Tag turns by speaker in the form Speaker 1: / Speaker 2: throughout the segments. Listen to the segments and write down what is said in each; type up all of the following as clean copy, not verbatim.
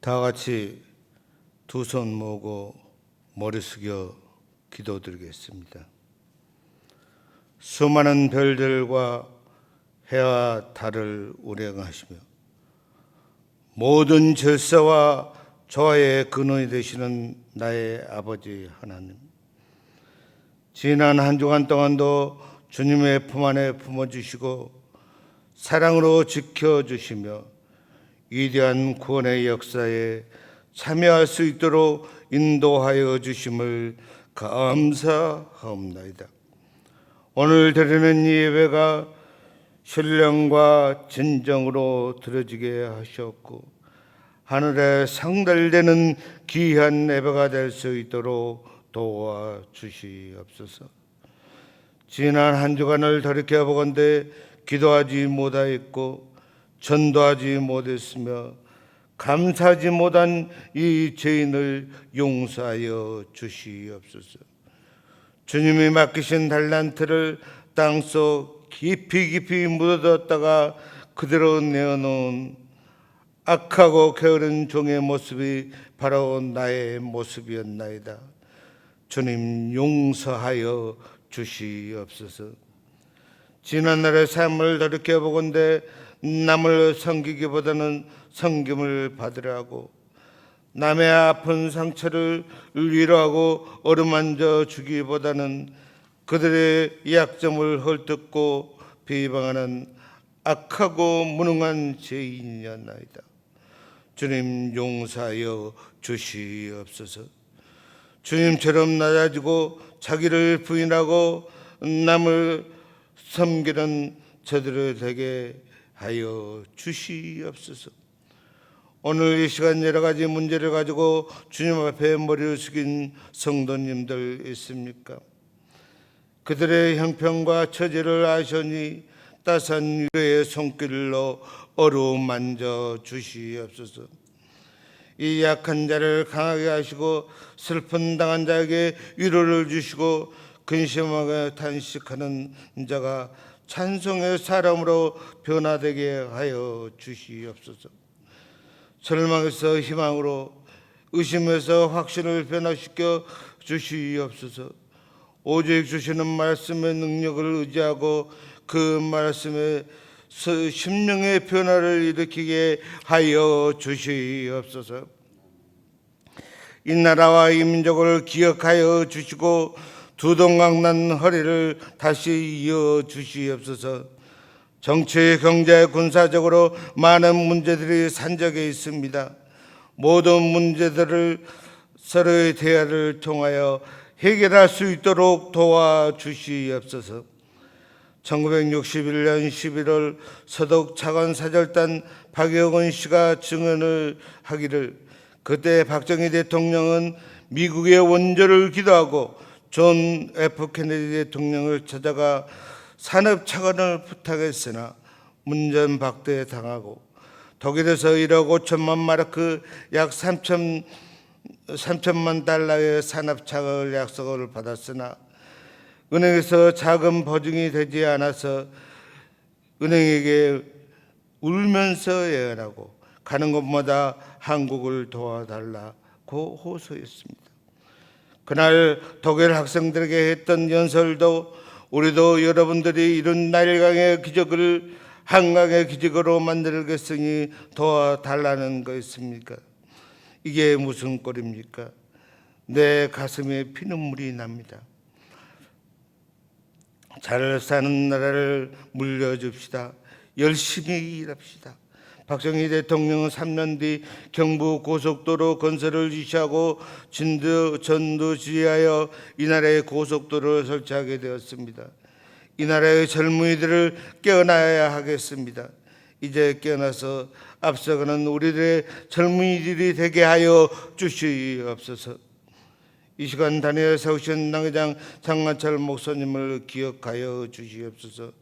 Speaker 1: 다 같이 두 손 모으고 머리 숙여 기도드리겠습니다. 수많은 별들과 해와 달을 운행하시며 모든 질서와 조화의 근원이 되시는 나의 아버지 하나님, 지난 한 주간 동안도 주님의 품 안에 품어주시고 사랑으로 지켜주시며 위대한 구원의 역사에 참여할 수 있도록 인도하여 주심을 감사하옵나이다. 오늘 드리는 이 예배가 신령과 진정으로 드려지게 하셨고 하늘에 상달되는 귀한 예배가 될 수 있도록 도와주시옵소서. 지난 한 주간을 돌이켜보건대 기도하지 못하였고 전도하지 못했으며 감사하지 못한 이 죄인을 용서하여 주시옵소서. 주님이 맡기신 달란트를 땅속 깊이 묻어뒀다가 그대로 내어놓은 악하고 게으른 종의 모습이 바로 나의 모습이었나이다. 주님 용서하여 주시옵소서. 지난날의 삶을 돌이켜보건대 남을 섬기기보다는 섬김을 받으라고 남의 아픈 상처를 위로하고 어루만져 주기보다는 그들의 약점을 헐뜯고 비방하는 악하고 무능한 죄인이었나이다. 주님 용서하여 주시옵소서. 주님처럼 낮아지고 자기를 부인하고 남을 섬기는 저들을 되게 하여 주시옵소서. 오늘 이 시간 여러 가지 문제를 가지고 주님 앞에 머리를 숙인 성도님들 있습니까? 그들의 형편과 처지를 아시니 따스한 위로의 손길로 어루만져 주시옵소서. 이 약한 자를 강하게 하시고 슬픈 당한 자에게 위로를 주시고 근심하게 탄식하는 자가 찬송의 사람으로 변화되게 하여 주시옵소서. 절망에서 희망으로, 의심에서 확신을 변화시켜 주시옵소서. 오직 주시는 말씀의 능력을 의지하고 그 말씀에 심령의 변화를 일으키게 하여 주시옵소서. 이 나라와 이 민족을 기억하여 주시고 두동강난 허리를 다시 이어 주시옵소서. 정치, 경제, 군사적으로 많은 문제들이 산적해 있습니다. 모든 문제들을 서로의 대화를 통하여 해결할 수 있도록 도와주시옵소서. 1961년 11월 서독 차관사절단 박영은 씨가 증언을 하기를 그때 박정희 대통령은 미국의 원조를 기도하고 존 F 케네디 대통령을 찾아가 산업차관을 부탁했으나 문전박대에 당하고 독일에서 1억 5천만 마르크 약 3천만 달러의 산업차관 약속을 받았으나 은행에서 자금 보증이 되지 않아서 은행에게 울면서 예언하고 가는 곳마다 한국을 도와달라고 호소했습니다. 그날 독일 학생들에게 했던 연설도 우리도 여러분들이 이룬 나일강의 기적을 한강의 기적으로 만들겠으니 도와달라는 것입니까? 이게 무슨 꼴입니까? 내 가슴에 피눈물이 납니다. 잘 사는 나라를 물려줍시다. 열심히 일합시다. 박정희 대통령은 3년 뒤 경부 고속도로 건설을 지시하고 전두 지휘하여 이 나라의 고속도로를 설치하게 되었습니다. 이 나라의 젊은이들을 깨어나야 하겠습니다. 이제 깨어나서 앞서가는 우리들의 젊은이들이 되게 하여 주시옵소서. 이 시간 단위에 세우신 당회장 장관철 목사님을 기억하여 주시옵소서.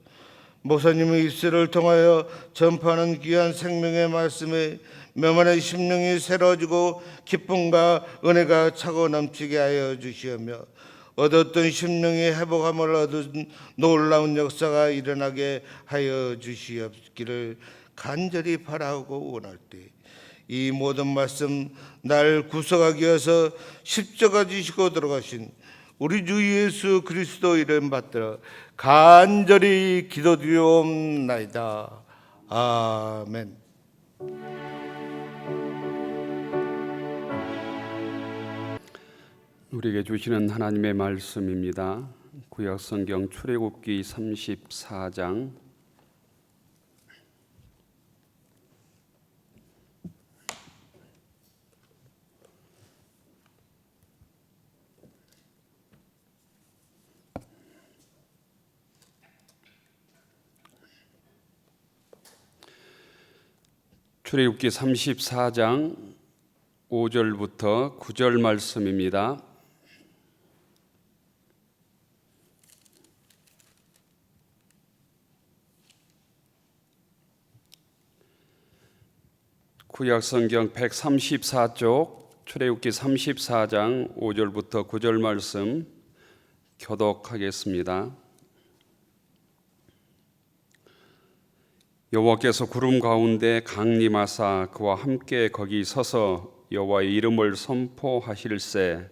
Speaker 1: 목사님의 입술을 통하여 전파하는 귀한 생명의 말씀에 메마른 심령이 새로워지고 기쁨과 은혜가 차고 넘치게 하여 주시오며 얻었던 심령의 회복함을 얻은 놀라운 역사가 일어나게 하여 주시옵기를 간절히 바라고 원할 때 이 모든 말씀 날 구속하기 위해서 십자가 지시고 들어가신 우리 주 예수 그리스도 이름 받들어 간절히 기도드리옵나이다. 아멘.
Speaker 2: 우리에게 주시는 하나님의 말씀입니다. 구약성경 출애굽기 34장 출애굽기 34장 5절부터 9절 말씀입니다. 구약성경 134쪽 출애굽기 34장 5절부터 9절 말씀 교독하겠습니다. 여호와께서 구름 가운데 강림하사 그와 함께 거기 서서 여호와의 이름을 선포하실세.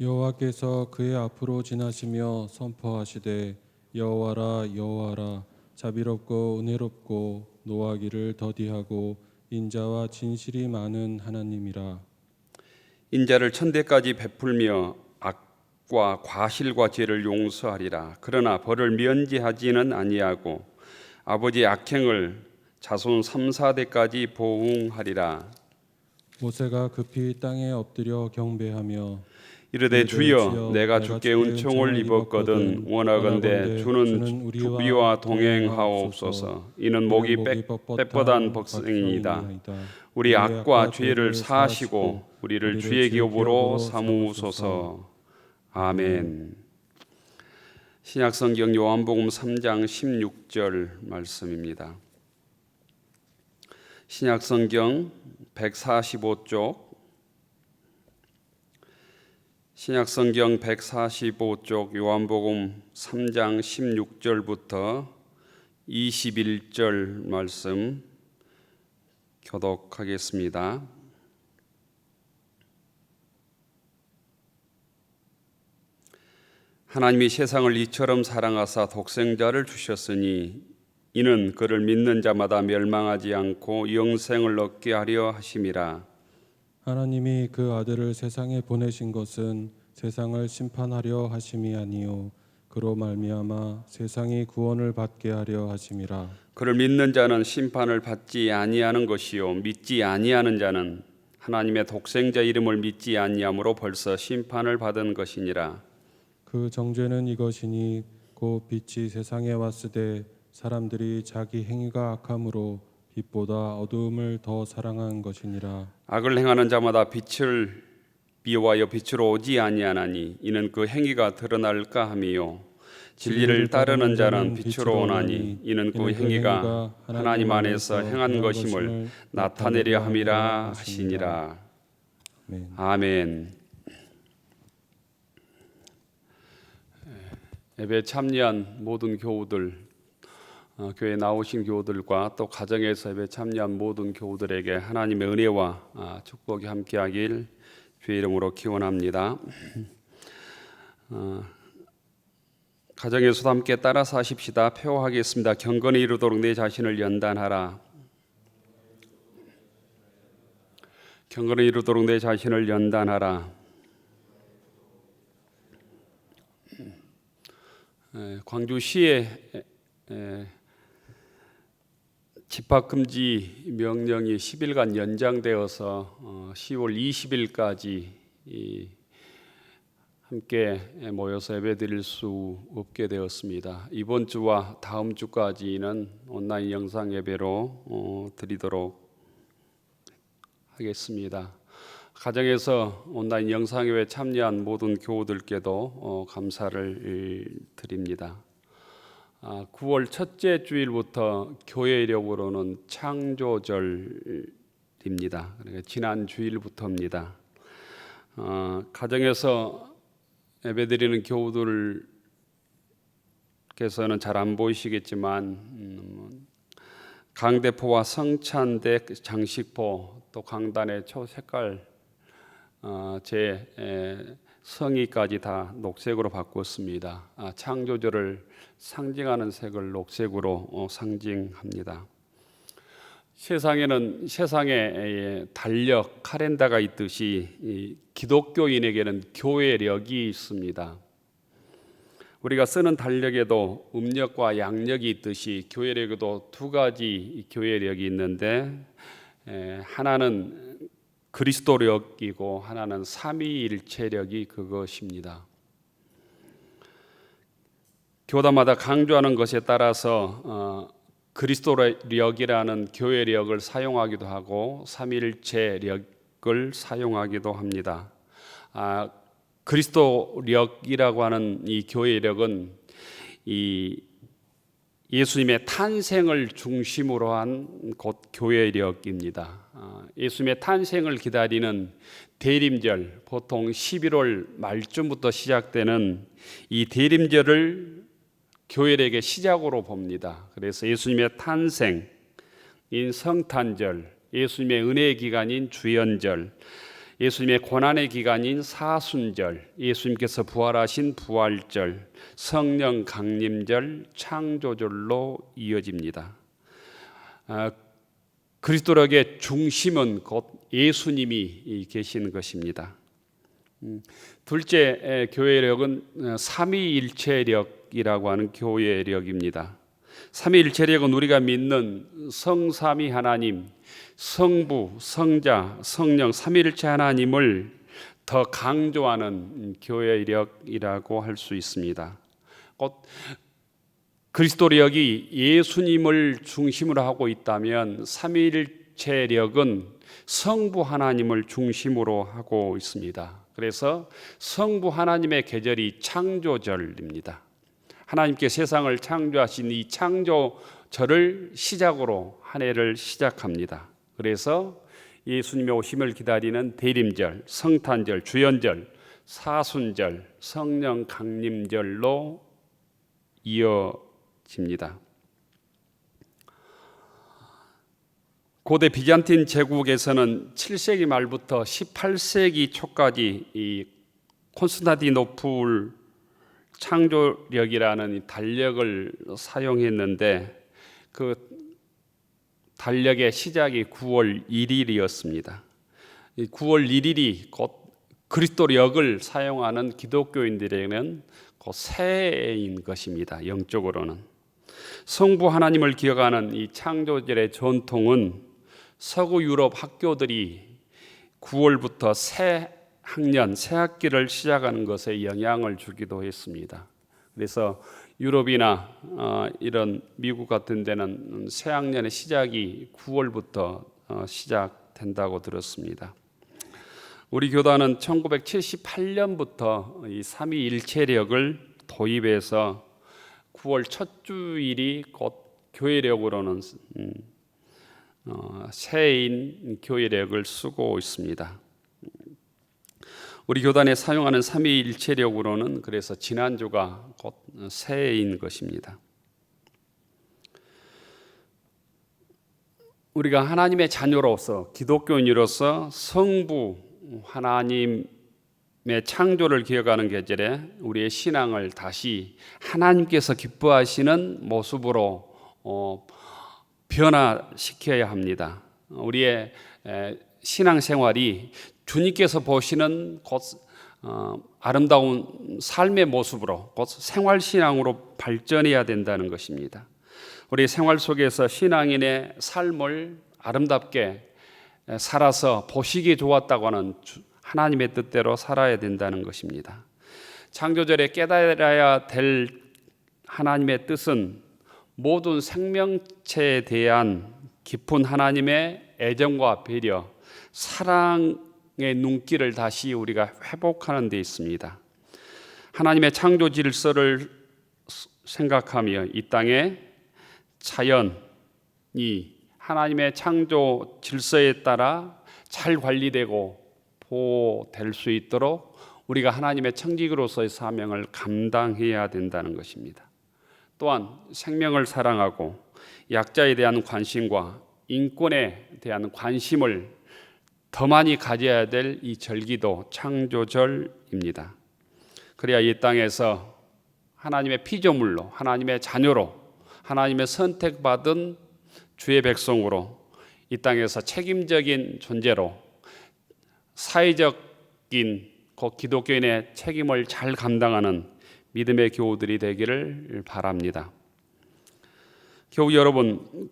Speaker 3: 여호와께서 그의 앞으로 지나시며 선포하시되 여호와라 여호와라 자비롭고 은혜롭고 노하기를 더디하고 인자와 진실이 많은 하나님이라.
Speaker 2: 인자를 천대까지 베풀며 악과 과실과 죄를 용서하리라. 그러나 벌을 면제하지는 아니하고 아버지의 악행을 자손 3, 4대까지 보응하리라.
Speaker 3: 모세가 급히 땅에 엎드려 경배하며
Speaker 2: 이르되 주여 내가 주께 은총을 입었거든 원하건대 주는 주비와 동행하옵소서. 이는 목이 뻣뻣한 백성이다. 우리 악과 죄를 사하시고 우리를 주의 기업으로 삼으소서. 아멘. 신약성경 요한복음 3장 16절 말씀입니다. 신약성경 145쪽 신약성경 145쪽 요한복음 3장 16절부터 21절 말씀 교독하겠습니다. 하나님이 세상을 이처럼 사랑하사 독생자를 주셨으니 이는 그를 믿는 자마다 멸망하지 않고 영생을 얻게 하려 하심이라.
Speaker 3: 하나님이 그 아들을 세상에 보내신 것은 세상을 심판하려 하심이 아니요 그로 말미암아 세상이 구원을 받게 하려 하심이라.
Speaker 2: 그를 믿는 자는 심판을 받지 아니하는 것이요 믿지 아니하는 자는 하나님의 독생자 이름을 믿지 아니함으로 벌써 심판을 받은 것이니라.
Speaker 3: 그 정죄는 이것이니 곧 빛이 세상에 왔으되 사람들이 자기 행위가 악함으로 빛보다 어두움을 더 사랑한 것이니라.
Speaker 2: 악을 행하는 자마다 빛을 미워하여 빛으로 오지 아니하나니 이는 그 행위가 드러날까 함이요 진리를 따르는 자는 빛으로 오나니 이는 그 행위가 하나님 안에서 행한 것임을 나타내려 함이라 하시니라. 아멘. 예배 참여한 모든 교우들, 교회에 나오신 교우들과 또 가정에서 예배 참여한 모든 교우들에게 하나님의 은혜와 축복이 함께하길 주의 이름으로 기원합니다. 가정에서도 함께 따라서 하십시다. 표하겠습니다. 경건에 이르도록 내 자신을 연단하라. 경건에 이르도록 내 자신을 연단하라. 광주시에 집합금지 명령이 10일간 연장되어서 10월 20일까지 함께 모여서 예배드릴 수 없게 되었습니다. 이번 주와 다음 주까지는 온라인 영상 예배로 드리도록 하겠습니다. 가정에서 온라인 영상예배 참여한 모든 교우들께도 감사를 드립니다. 9월 첫째 주일부터 교회 이력으로는 창조절입니다. 그러니까 지난 주일부터입니다. 가정에서 예배드리는 교우들께서는 잘 안 보이시겠지만 강대포와 성찬대 장식포 또 강단의 초색깔 제 성의까지 다 녹색으로 바꿨습니다. 창조주를 상징하는 색을 녹색으로 상징합니다. 세상에 달력, 카렌다가 있듯이 기독교인에게는 교회력이 있습니다. 우리가 쓰는 달력에도 음력과 양력이 있듯이 교회력에도 두 가지 교회력이 있는데 하나는 그리스도력이고 하나는 삼위일체력이 그것입니다. 교단마다 강조하는 것에 따라서 그리스도력이라는 교회력을 사용하기도 하고 삼위일체력을 사용하기도 합니다. 그리스도력이라고 하는 이 교회력은 이 예수님의 탄생을 중심으로 한 곧 교회력입니다. 예수님의 탄생을 기다리는 대림절, 보통 11월 말쯤부터 시작되는 이 대림절을 교회력의 시작으로 봅니다. 그래서 예수님의 탄생인 성탄절, 예수님의 은혜의 기간인 주연절, 예수님의 고난의 기간인 사순절, 예수님께서 부활하신 부활절, 성령 강림절, 창조절로 이어집니다. 그리스도력의 중심은 곧 예수님이 계신 것입니다. 둘째 교회력은 삼위일체력이라고 하는 교회력입니다. 삼위일체력은 우리가 믿는 성삼위 하나님, 성부, 성자, 성령 삼위일체 하나님을 더 강조하는 교회력이라고 할 수 있습니다. 곧 그리스도력이 예수님을 중심으로 하고 있다면 삼위일체력은 성부 하나님을 중심으로 하고 있습니다. 그래서 성부 하나님의 계절이 창조절입니다. 하나님께 세상을 창조하신 이 창조절을 시작으로 한 해를 시작합니다. 그래서 예수님의 오심을 기다리는 대림절, 성탄절, 주연절, 사순절, 성령 강림절로 이어집니다. 고대 비잔틴 제국에서는 7세기 말부터 18세기 초까지 이 콘스탄티노플 창조력이라는 이 달력을 사용했는데 그 달력의 시작이 9월 1일이었습니다. 9월 1일이 곧 그리스도력을 사용하는 기독교인들에게는 곧 새해인 것입니다. 영적으로는. 성부 하나님을 기억하는 이 창조절의 전통은 서구 유럽 학교들이 9월부터 새 학년, 새 학기를 시작하는 것에 영향을 주기도 했습니다. 그래서 유럽이나 이런 미국 같은 데는 새 학년의 시작이 9월부터 시작된다고 들었습니다. 우리 교단은 1978년부터 이 삼위일체력을 도입해서 9월 첫 주일이 곧 교회력으로는 새해인 교회력을 쓰고 있습니다. 우리 교단에 사용하는 삼위일체력으로는 그래서 지난주가 곧 새해인 것입니다. 우리가 하나님의 자녀로서 기독교인으로서 성부 하나님의 창조를 기억하는 계절에 우리의 신앙을 다시 하나님께서 기뻐하시는 모습으로 변화시켜야 합니다. 우리의 신앙생활이 주님께서 보시는 곧 아름다운 삶의 모습으로 곧 생활신앙으로 발전해야 된다는 것입니다. 우리 생활 속에서 신앙인의 삶을 아름답게 살아서 보시기 좋았다고 하는 하나님의 뜻대로 살아야 된다는 것입니다. 창조절에 깨달아야 될 하나님의 뜻은 모든 생명체에 대한 깊은 하나님의 애정과 배려, 사랑의 눈길을 다시 우리가 회복하는 데 있습니다. 하나님의 창조 질서를 생각하며 이 땅에 자연이 하나님의 창조 질서에 따라 잘 관리되고 보호될 수 있도록 우리가 하나님의 청지기로서의 사명을 감당해야 된다는 것입니다. 또한 생명을 사랑하고 약자에 대한 관심과 인권에 대한 관심을 더 많이 가져야 될 이 절기도 창조절입니다. 그래야 이 땅에서 하나님의 피조물로, 하나님의 자녀로, 하나님의 선택받은 주의 백성으로 이 땅에서 책임적인 존재로 사회적인 기독교인의 책임을 잘 감당하는 믿음의 교우들이 되기를 바랍니다. 교우 여러분,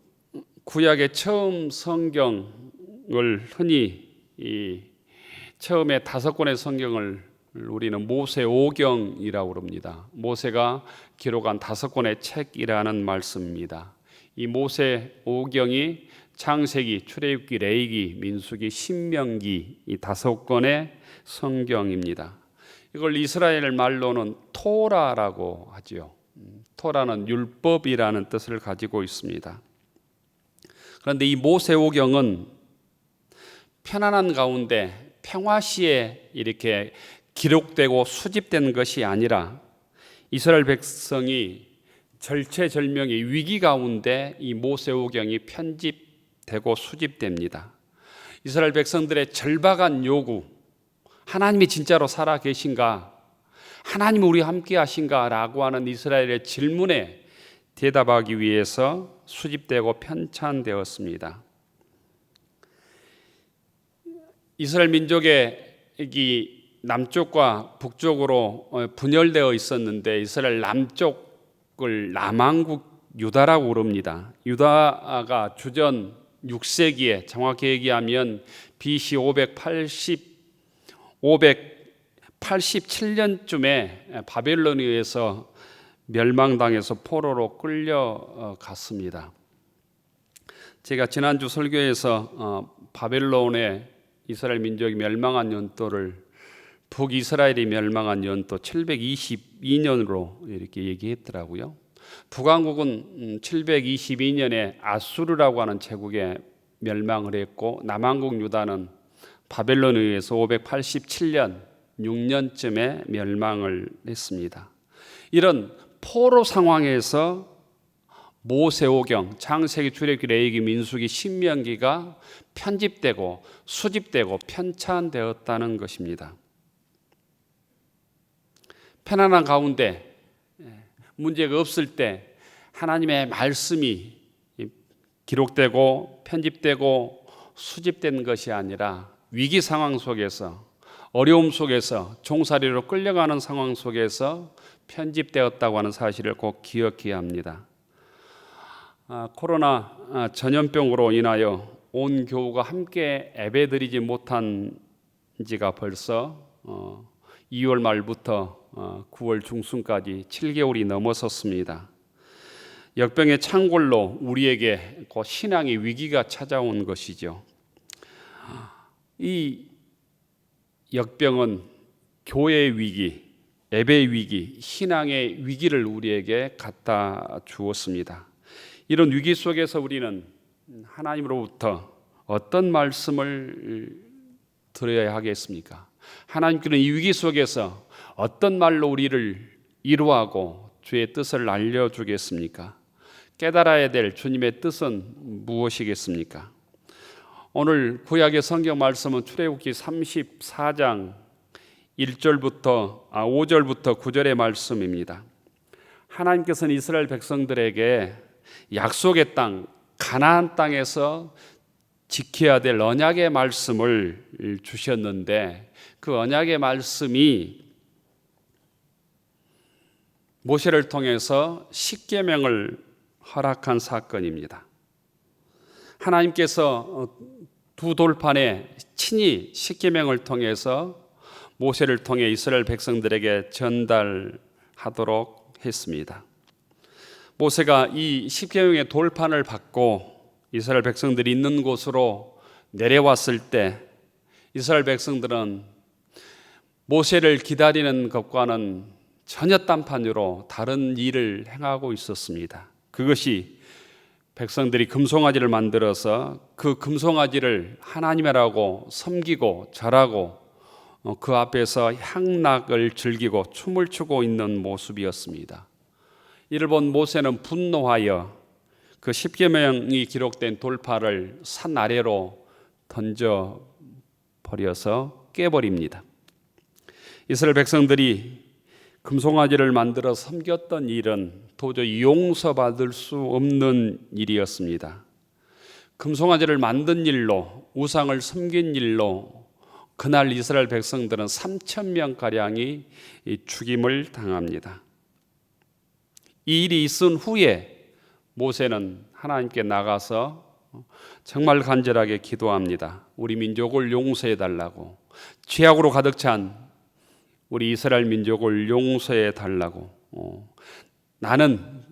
Speaker 2: 구약의 처음 성경을 흔히 처음에 5권의 성경을 우리는 모세오경이라고 합니다. 모세가 기록한 5권의 책이라는 말씀입니다. 이 모세오경이 창세기, 출애굽기, 레위기, 민수기, 신명기 이 5권의 성경입니다. 이걸 이스라엘 말로는 토라라고 하지요. 토라는 율법이라는 뜻을 가지고 있습니다. 그런데 이 모세오경은 편안한 가운데 평화시에 이렇게 기록되고 수집된 것이 아니라 이스라엘 백성이 절체절명의 위기 가운데 이 모세오경이 편집되고 수집됩니다. 이스라엘 백성들의 절박한 요구, 하나님이 진짜로 살아 계신가? 하나님 우리 함께 하신가? 라고 하는 이스라엘의 질문에 대답하기 위해서 수집되고 편찬되었습니다. 이스라엘 민족의 이 남쪽과 북쪽으로 분열되어 있었는데 이스라엘 남쪽을 남왕국 유다라고 부릅니다. 유다가 주전 6세기에 정확히 얘기하면 BC 587년쯤에 바벨론에 의해서 멸망당해서 포로로 끌려갔습니다. 제가 지난주 설교에서 바벨론의 이스라엘 민족이 멸망한 연도를 북이스라엘이 멸망한 연도 722년으로 이렇게 얘기했더라고요. 북왕국은 722년에 아수르라고 하는 제국에 멸망을 했고 남왕국 유다는 바벨론에 의해서 587년 6년쯤에 멸망을 했습니다. 이런 포로 상황에서 모세오경, 창세기, 출애굽기, 레위기, 민수기, 신명기가 편집되고 수집되고 편찬되었다는 것입니다. 편안한 가운데 문제가 없을 때 하나님의 말씀이 기록되고 편집되고 수집된 것이 아니라 위기 상황 속에서 어려움 속에서 종살이로 끌려가는 상황 속에서 편집되었다고 하는 사실을 꼭 기억해야 합니다. 코로나 전염병으로 인하여 온 교우가 함께 예배드리지 못한 지가 벌써 2월 말부터 9월 중순까지 7개월이 넘어섰습니다. 역병의 창궐로 우리에게 곧 신앙의 위기가 찾아온 것이죠. 이 역병은 교회의 위기, 예배의 위기, 신앙의 위기를 우리에게 갖다 주었습니다. 이런 위기 속에서 우리는 하나님으로부터 어떤 말씀을 들어야 하겠습니까? 하나님께는 이 위기 속에서 어떤 말로 우리를 위로하고 주의 뜻을 알려주겠습니까? 깨달아야 될 주님의 뜻은 무엇이겠습니까? 오늘 구약의 성경 말씀은 출애굽기 34장 5절부터 9절의 말씀입니다. 하나님께서는 이스라엘 백성들에게 약속의 땅 가나안 땅에서 지켜야 될 언약의 말씀을 주셨는데 그 언약의 말씀이 모세를 통해서 십계명을 허락한 사건입니다. 하나님께서 두 돌판에 친히 십계명을 통해서 모세를 통해 이스라엘 백성들에게 전달하도록 했습니다. 모세가 이 십계명의 돌판을 받고 이스라엘 백성들이 있는 곳으로 내려왔을 때 이스라엘 백성들은 모세를 기다리는 것과는 전혀 딴판으로 다른 일을 행하고 있었습니다. 그것이 백성들이 금송아지를 만들어서 그 금송아지를 하나님이라고 섬기고 절하고 그 앞에서 향락을 즐기고 춤을 추고 있는 모습이었습니다. 이를 본 모세는 분노하여 그 십계명이 기록된 돌판을 산 아래로 던져 버려서 깨버립니다. 이스라엘 백성들이 금송아지를 만들어 섬겼던 일은 도저히 용서받을 수 없는 일이었습니다. 금송아지를 만든 일로, 우상을 섬긴 일로 그날 이스라엘 백성들은 3,000명가량이 죽임을 당합니다. 이 일이 있은 후에 모세는 하나님께 나가서 정말 간절하게 기도합니다. 우리 민족을 용서해 달라고, 죄악으로 가득 찬 우리 이스라엘 민족을 용서해 달라고. 나는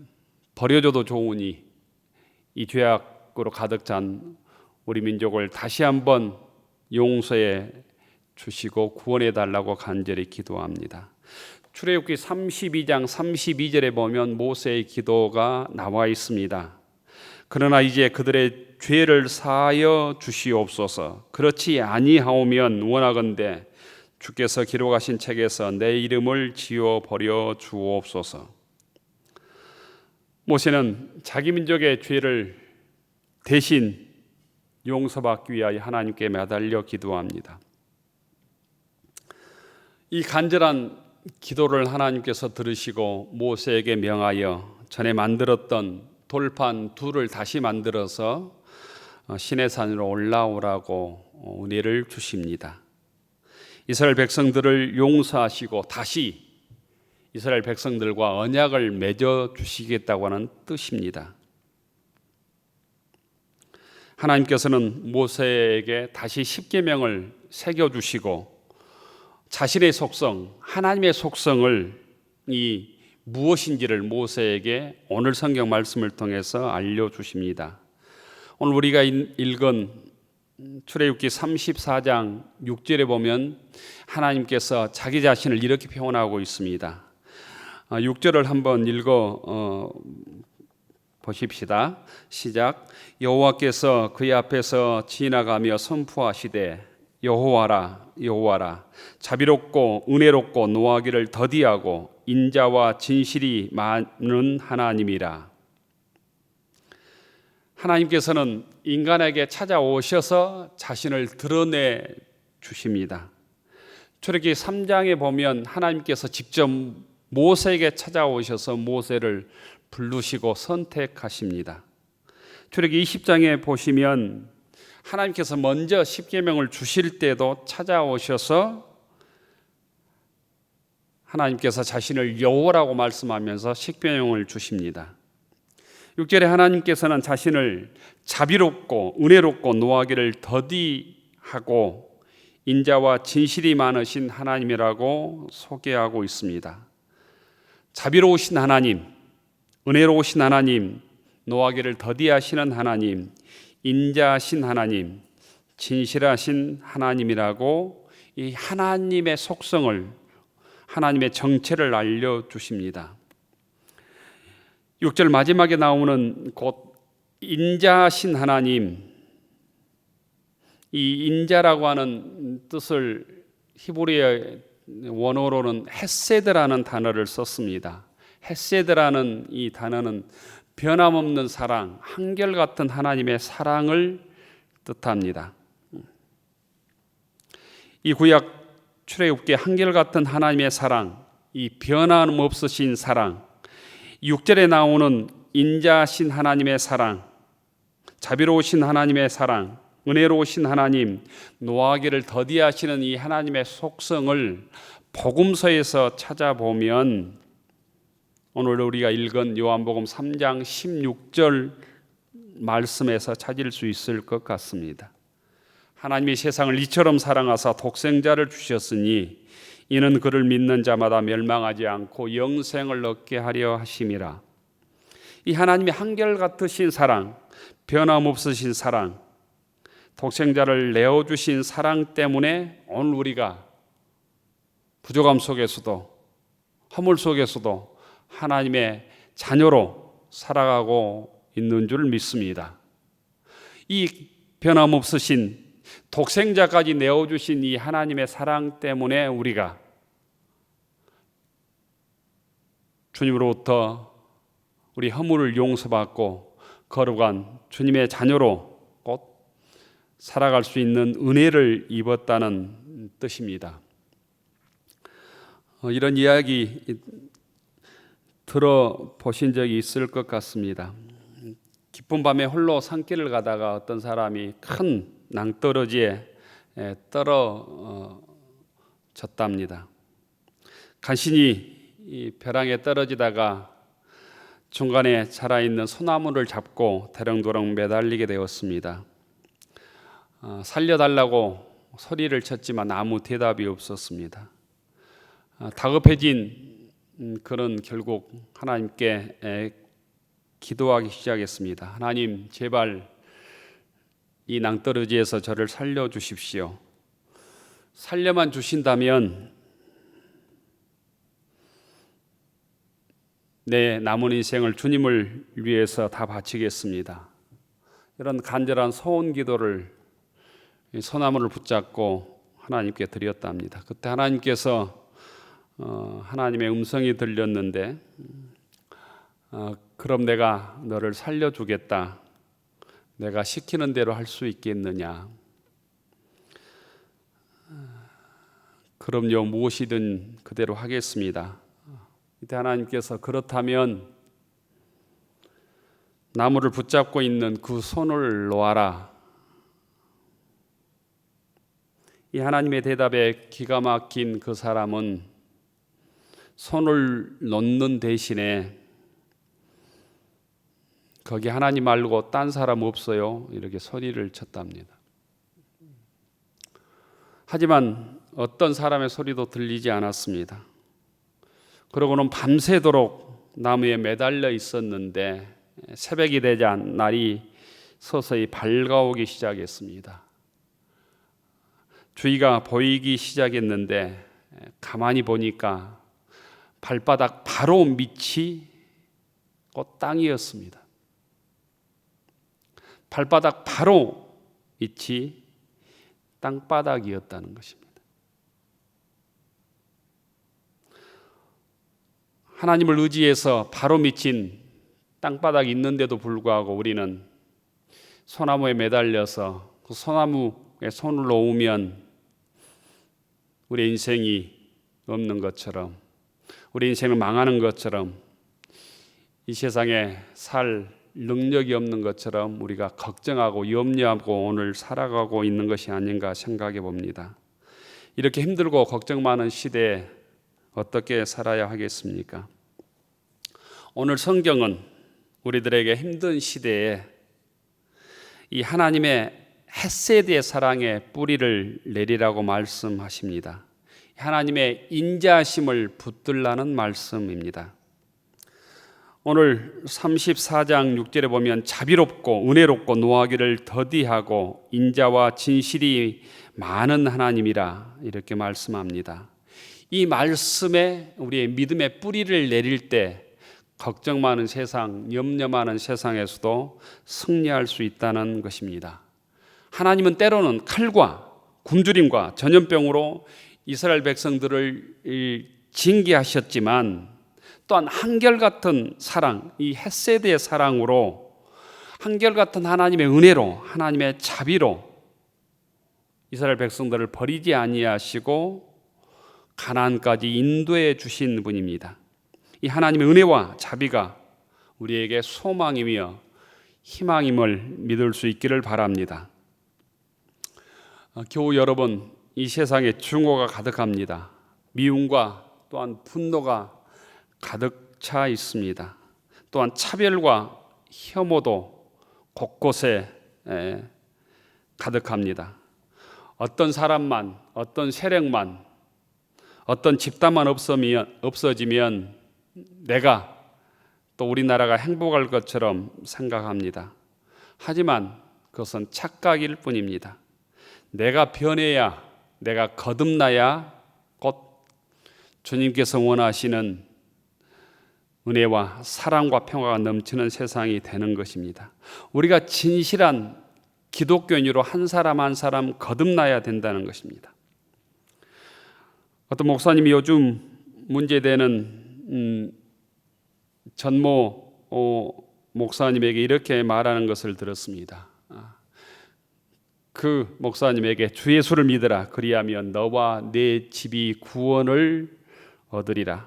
Speaker 2: 버려줘도 좋으니 이 죄악으로 가득 찬 우리 민족을 다시 한번 용서해 주시고 구원해 달라고 간절히 기도합니다. 출애굽기 32장 32절에 보면 모세의 기도가 나와 있습니다. 그러나 이제 그들의 죄를 사하여 주시옵소서. 그렇지 아니하오면 원하건대 주께서 기록하신 책에서 내 이름을 지워 버려 주옵소서. 모세는 자기 민족의 죄를 대신 용서받기 위하여 하나님께 매달려 기도합니다. 이 간절한 기도를 하나님께서 들으시고 모세에게 명하여 전에 만들었던 돌판 둘을 다시 만들어서 시내산으로 올라오라고 은혜를 주십니다. 이스라엘 백성들을 용서하시고 다시 이스라엘 백성들과 언약을 맺어 주시겠다고 하는 뜻입니다. 하나님께서는 모세에게 다시 십계명을 새겨주시고 자신의 속성, 하나님의 속성을 이 무엇인지를 모세에게 오늘 성경 말씀을 통해서 알려주십니다. 오늘 우리가 읽은 출애굽기 34장 6절에 보면 하나님께서 자기 자신을 이렇게 표현하고 있습니다. 6절을 한번 읽어 보십시다. 시작. 여호와께서 그의 앞에서 지나가며 선포하시되 여호와라 여호와라 자비롭고 은혜롭고 노하기를 더디하고 인자와 진실이 많은 하나님이라. 하나님께서는 인간에게 찾아오셔서 자신을 드러내 주십니다. 출애굽기 3장에 보면 하나님께서 직접 모세에게 찾아오셔서 모세를 부르시고 선택하십니다. 출애굽기 20장에 보시면 하나님께서 먼저 십계명을 주실 때도 찾아오셔서 하나님께서 자신을 여호와라고 말씀하면서 십계명을 주십니다. 6절에 하나님께서는 자신을 자비롭고 은혜롭고 노하기를 더디하고 인자와 진실이 많으신 하나님이라고 소개하고 있습니다. 자비로우신 하나님, 은혜로우신 하나님, 노하기를 더디하시는 하나님, 인자하신 하나님, 진실하신 하나님이라고 이 하나님의 속성을, 하나님의 정체를 알려주십니다. 6절 마지막에 나오는 곧 인자하신 하나님, 이 인자라고 하는 뜻을 히브리어 원어로는 헤세드라는 단어를 썼습니다. 헤세드라는 이 단어는 변함없는 사랑, 한결같은 하나님의 사랑을 뜻합니다. 이 구약 출애굽기 한결같은 하나님의 사랑, 이 변함없으신 사랑, 6절에 나오는 인자하신 하나님의 사랑, 자비로우신 하나님의 사랑, 은혜로우신 하나님, 노하기를 더디하시는 이 하나님의 속성을 복음서에서 찾아보면 오늘 우리가 읽은 요한복음 3장 16절 말씀에서 찾을 수 있을 것 같습니다. 하나님이 세상을 이처럼 사랑하사 독생자를 주셨으니 이는 그를 믿는 자마다 멸망하지 않고 영생을 얻게 하려 하심이라. 이 하나님의 한결같으신 사랑, 변함없으신 사랑, 독생자를 내어주신 사랑 때문에 오늘 우리가 부족함 속에서도 허물 속에서도 하나님의 자녀로 살아가고 있는 줄 믿습니다. 이 변함없으신 독생자까지 내어주신 이 하나님의 사랑 때문에 우리가 주님으로부터 우리 허물을 용서받고 거룩한 주님의 자녀로 곧 살아갈 수 있는 은혜를 입었다는 뜻입니다. 이런 이야기 들어보신 적이 있을 것 같습니다. 깊은 밤에 홀로 산길을 가다가 어떤 사람이 큰 낭떠러지에 떨어졌답니다. 간신히 이 벼랑에 떨어지다가 중간에 자라있는 소나무를 잡고 대렁대렁 매달리게 되었습니다. 살려달라고 소리를 쳤지만 아무 대답이 없었습니다. 다급해진 그는 결국 하나님께 기도하기 시작했습니다. 하나님, 제발 이 낭떠러지에서 저를 살려주십시오. 살려만 주신다면 내 남은 인생을 주님을 위해서 다 바치겠습니다. 이런 간절한 소원 기도를 소나무를 붙잡고 하나님께 드렸답니다. 그때 하나님께서 하나님의 음성이 들렸는데 그럼 내가 너를 살려주겠다. 내가 시키는 대로 할 수 있겠느냐? 그럼요, 무엇이든 그대로 하겠습니다. 이때 하나님께서 그렇다면 나무를 붙잡고 있는 그 손을 놓아라. 이 하나님의 대답에 기가 막힌 그 사람은 손을 놓는 대신에 거기 하나님 말고 딴 사람 없어요, 이렇게 소리를 쳤답니다. 하지만 어떤 사람의 소리도 들리지 않았습니다. 그러고는 밤새도록 나무에 매달려 있었는데 새벽이 되자 날이 서서히 밝아오기 시작했습니다. 주위가 보이기 시작했는데 가만히 보니까 발바닥 바로 밑이 곧 땅이었습니다. 발바닥 바로 밑이 땅바닥이었다는 것입니다. 하나님을 의지해서 바로 미친 땅바닥이 있는데도 불구하고 우리는 소나무에 매달려서 그 소나무에 손을 놓으면 우리 인생이 없는 것처럼, 우리 인생을 망하는 것처럼, 이 세상에 살 능력이 없는 것처럼 우리가 걱정하고 염려하고 오늘 살아가고 있는 것이 아닌가 생각해 봅니다. 이렇게 힘들고 걱정 많은 시대에 어떻게 살아야 하겠습니까? 오늘 성경은 우리들에게 힘든 시대에 이 하나님의 헤세드의 사랑의 뿌리를 내리라고 말씀하십니다. 하나님의 인자하심을 붙들라는 말씀입니다. 오늘 34장 6절에 보면 자비롭고 은혜롭고 노하기를 더디하고 인자와 진실이 많은 하나님이라 이렇게 말씀합니다. 이 말씀에 우리의 믿음의 뿌리를 내릴 때 걱정 많은 세상, 염려 많은 세상에서도 승리할 수 있다는 것입니다. 하나님은 때로는 칼과 굶주림과 전염병으로 이스라엘 백성들을 징계하셨지만 또한 한결같은 사랑, 이 헤세드의 사랑으로 한결같은 하나님의 은혜로 하나님의 자비로 이스라엘 백성들을 버리지 아니하시고 가나안까지 인도해 주신 분입니다. 이 하나님의 은혜와 자비가 우리에게 소망이며 희망임을 믿을 수 있기를 바랍니다. 교우 여러분, 이 세상에 증오가 가득합니다. 미움과 또한 분노가 가득 차 있습니다. 또한 차별과 혐오도 곳곳에 가득합니다. 어떤 사람만, 어떤 세력만, 어떤 집단만 없어지면 내가 또 우리나라가 행복할 것처럼 생각합니다. 하지만 그것은 착각일 뿐입니다. 내가 변해야, 내가 거듭나야 곧 주님께서 원하시는 은혜와 사랑과 평화가 넘치는 세상이 되는 것입니다. 우리가 진실한 기독교인으로 한 사람 한 사람 거듭나야 된다는 것입니다. 어떤 목사님이 요즘 문제되는 전모 목사님에게 이렇게 말하는 것을 들었습니다. 그 목사님에게 주 예수를 믿으라. 그리하면 너와 내 집이 구원을 얻으리라.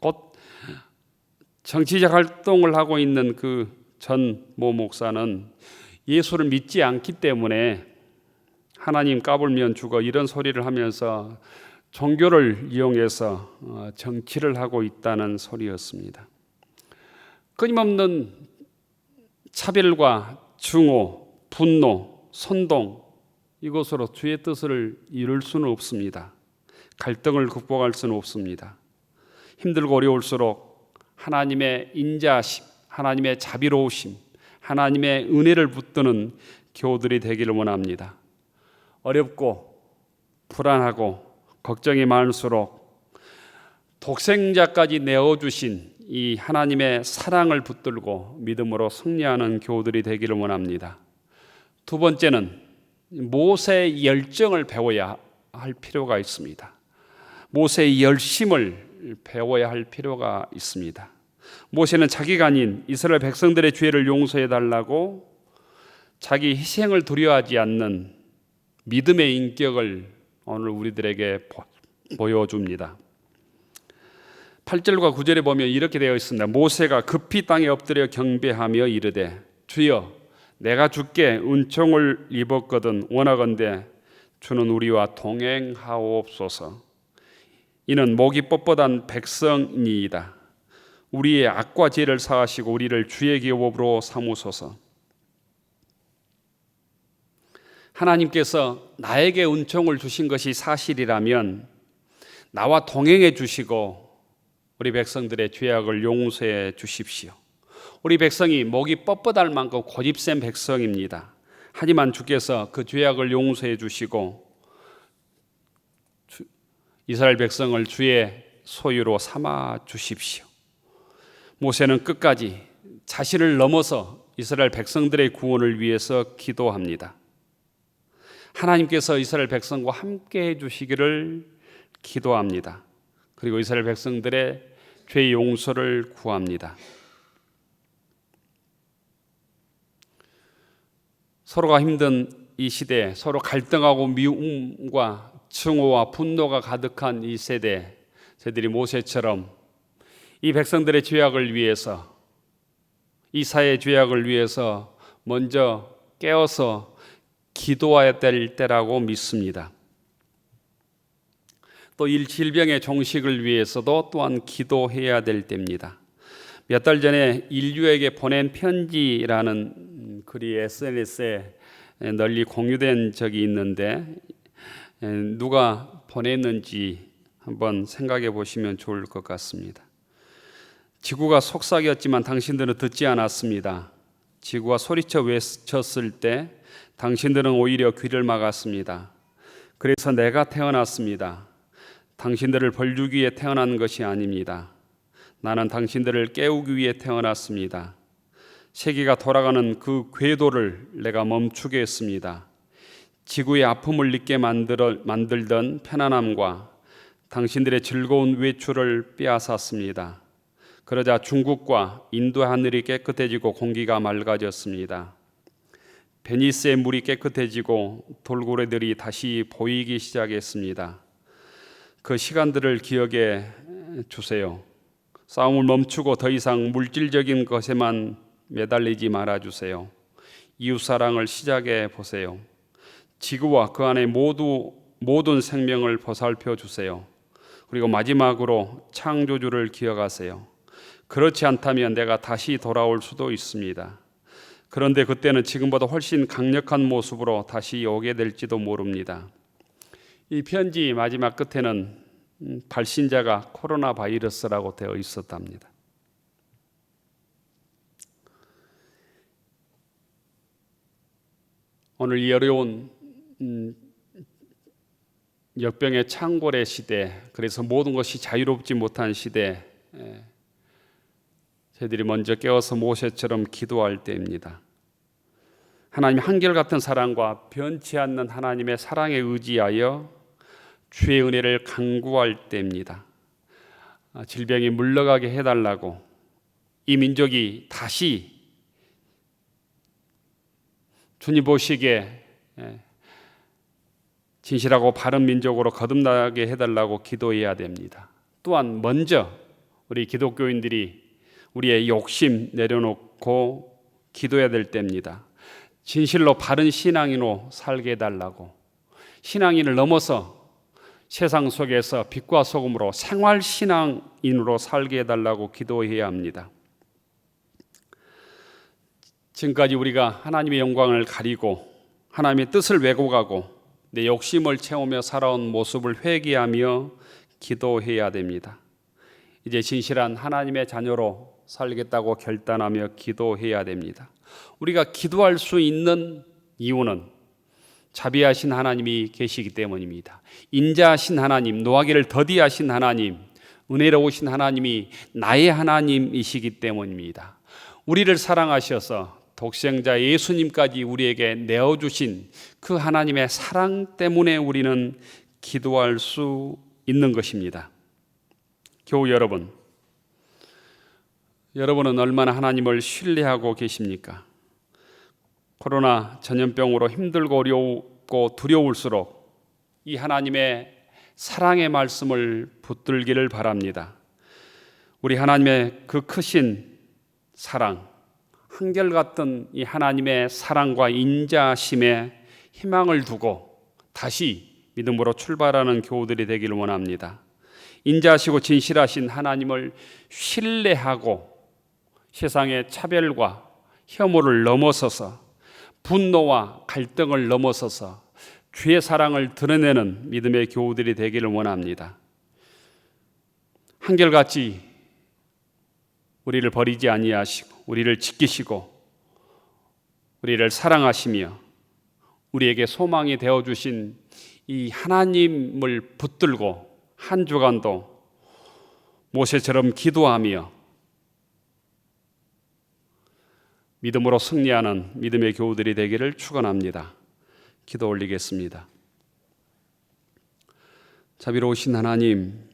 Speaker 2: 곧 정치적 활동을 하고 있는 그 전 모 목사는 예수를 믿지 않기 때문에 하나님 까불면 죽어 이런 소리를 하면서 종교를 이용해서 정치를 하고 있다는 소리였습니다. 끊임없는 차별과 증오, 분노, 선동, 이것으로 주의 뜻을 이룰 수는 없습니다. 갈등을 극복할 수는 없습니다. 힘들고 어려울수록 하나님의 인자하심, 하나님의 자비로우심, 하나님의 은혜를 붙드는 교우들이 되기를 원합니다. 어렵고 불안하고 걱정이 많을수록 독생자까지 내어주신 이 하나님의 사랑을 붙들고 믿음으로 승리하는 교우들이 되기를 원합니다. 두 번째는 모세의 열정을 배워야 할 필요가 있습니다. 모세의 열심을 배워야 할 필요가 있습니다. 모세는 자기가 아닌 이스라엘 백성들의 죄를 용서해 달라고 자기 희생을 두려워하지 않는 믿음의 인격을 오늘 우리들에게 보여줍니다. 8절과 9절에 보면 이렇게 되어 있습니다. 모세가 급히 땅에 엎드려 경배하며 이르되 주여 내가 주께 은총을 입었거든 원하건대 주는 우리와 동행하옵소서. 이는 목이 뻣뻣한 백성이니이다. 우리의 악과 죄를 사하시고 우리를 주의 계급으로 삼으소서. 하나님께서 나에게 은총을 주신 것이 사실이라면 나와 동행해 주시고 우리 백성들의 죄악을 용서해 주십시오. 우리 백성이 목이 뻣뻣할 만큼 고집센 백성입니다. 하지만 주께서 그 죄악을 용서해 주시고 이스라엘 백성을 주의 소유로 삼아 주십시오. 모세는 끝까지 자신을 넘어서 이스라엘 백성들의 구원을 위해서 기도합니다. 하나님께서 이스라엘 백성과 함께 해주시기를 기도합니다. 그리고 이스라엘 백성들의 죄 용서를 구합니다. 서로가 힘든 이 시대, 서로 갈등하고 미움과 증오와 분노가 가득한 이 세대, 저희들이 모세처럼 이 백성들의 죄악을 위해서, 이 사회의 죄악을 위해서 먼저 깨어서 기도해야 될 때라고 믿습니다. 또 이 질병의 종식을 위해서도 또한 기도해야 될 때입니다. 몇 달 전에 인류에게 보낸 편지라는 글이 SNS에 널리 공유된 적이 있는데 누가 보냈는지 한번 생각해 보시면 좋을 것 같습니다. 지구가 속삭였지만 당신들은 듣지 않았습니다. 지구가 소리쳐 외쳤을 때 당신들은 오히려 귀를 막았습니다. 그래서 내가 태어났습니다. 당신들을 벌주기 위해 태어난 것이 아닙니다. 나는 당신들을 깨우기 위해 태어났습니다. 세계가 돌아가는 그 궤도를 내가 멈추게 했습니다. 지구의 아픔을 잊게 만들던 편안함과 당신들의 즐거운 외출을 빼앗았습니다. 그러자 중국과 인도 하늘이 깨끗해지고 공기가 맑아졌습니다. 베니스의 물이 깨끗해지고 돌고래들이 다시 보이기 시작했습니다. 그 시간들을 기억해 주세요. 싸움을 멈추고 더 이상 물질적인 것에만 매달리지 말아주세요. 이웃사랑을 시작해 보세요. 지구와 그 안에 모든 생명을 보살펴 주세요. 그리고 마지막으로 창조주를 기억하세요. 그렇지 않다면 내가 다시 돌아올 수도 있습니다. 그런데 그때는 지금보다 훨씬 강력한 모습으로 다시 오게 될지도 모릅니다. 이 편지 마지막 끝에는 발신자가 코로나 바이러스라고 되어 있었답니다. 오늘 이 어려운 역병의 창궐의 시대, 그래서 모든 것이 자유롭지 못한 시대, 저희들이 먼저 깨어서 모세처럼 기도할 때입니다. 하나님 한결같은 사랑과 변치 않는 하나님의 사랑에 의지하여 주의 은혜를 간구할 때입니다. 질병이 물러가게 해달라고, 이 민족이 다시 주님 보시기에 진실하고 바른 민족으로 거듭나게 해달라고 기도해야 됩니다. 또한 먼저 우리 기독교인들이 우리의 욕심 내려놓고 기도해야 될 때입니다. 진실로 바른 신앙인으로 살게 해달라고, 신앙인을 넘어서 세상 속에서 빛과 소금으로 생활신앙인으로 살게 해달라고 기도해야 합니다. 지금까지 우리가 하나님의 영광을 가리고 하나님의 뜻을 왜곡하고 내 욕심을 채우며 살아온 모습을 회개하며 기도해야 됩니다. 이제 진실한 하나님의 자녀로 살겠다고 결단하며 기도해야 됩니다. 우리가 기도할 수 있는 이유는 자비하신 하나님이 계시기 때문입니다. 인자하신 하나님, 노하기를 더디하신 하나님, 은혜로우신 하나님이 나의 하나님이시기 때문입니다. 우리를 사랑하셔서 독생자 예수님까지 우리에게 내어주신 그 하나님의 사랑 때문에 우리는 기도할 수 있는 것입니다. 교우 여러분은 얼마나 하나님을 신뢰하고 계십니까? 코로나 전염병으로 힘들고 어렵고 두려울수록 이 하나님의 사랑의 말씀을 붙들기를 바랍니다. 우리 하나님의 그 크신 사랑, 한결같은 이 하나님의 사랑과 인자심에 희망을 두고 다시 믿음으로 출발하는 교우들이 되기를 원합니다. 인자하시고 진실하신 하나님을 신뢰하고 세상의 차별과 혐오를 넘어서서 분노와 갈등을 넘어서서 주의 사랑을 드러내는 믿음의 교우들이 되기를 원합니다. 한결같이 우리를 버리지 아니하시고 우리를 지키시고 우리를 사랑하시며 우리에게 소망이 되어주신 이 하나님을 붙들고 한 주간도 모세처럼 기도하며 믿음으로 승리하는 믿음의 교우들이 되기를 축원합니다. 기도 올리겠습니다. 자비로우신 하나님,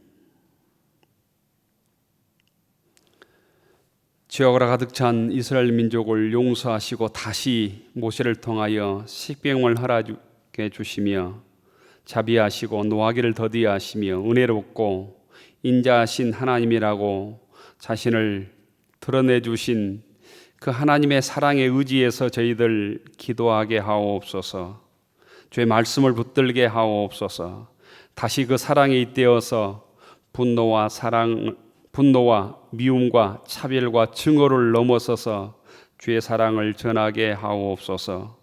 Speaker 2: 죄악으로 가득 찬 이스라엘 민족을 용서하시고 다시 모세를 통하여 식병을 허락해 주시며 자비하시고 노하기를 더디하시며 은혜롭고 인자하신 하나님이라고 자신을 드러내 주신 그 하나님의 사랑에 의지해서 저희들 기도하게 하옵소서. 주의 말씀을 붙들게 하옵소서. 다시 그 사랑에 잇대어서 분노와 미움과 차별과 증오를 넘어서서 주의 사랑을 전하게 하옵소서.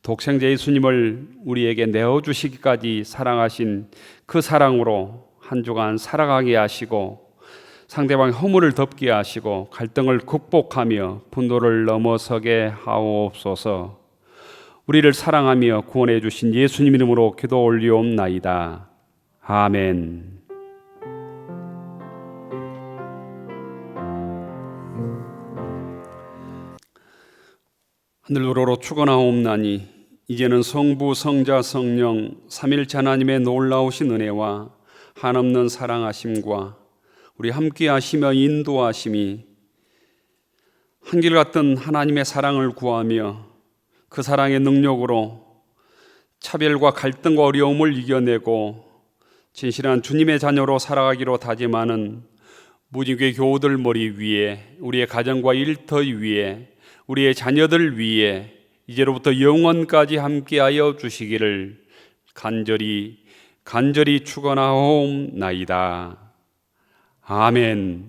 Speaker 2: 독생자 예수님을 우리에게 내어주시기까지 사랑하신 그 사랑으로 한 주간 살아가게 하시고 상대방의 허물을 덮게 하시고 갈등을 극복하며 분노를 넘어서게 하옵소서. 우리를 사랑하며 구원해 주신 예수님 이름으로 기도 올리옵나이다. 아멘. 하늘으로 축원하옵나니 이제는 성부 성자 성령 삼일체 하나님의 놀라우신 은혜와 한없는 사랑하심과 우리 함께 하시며 인도하심이 한결같은 하나님의 사랑을 구하며 그 사랑의 능력으로 차별과 갈등과 어려움을 이겨내고 진실한 주님의 자녀로 살아가기로 다짐하는 무지개 교우들 머리 위에 우리의 가정과 일터 위에 우리의 자녀들 위에 이제로부터 영원까지 함께하여 주시기를 간절히 축원하옵나이다. 아멘.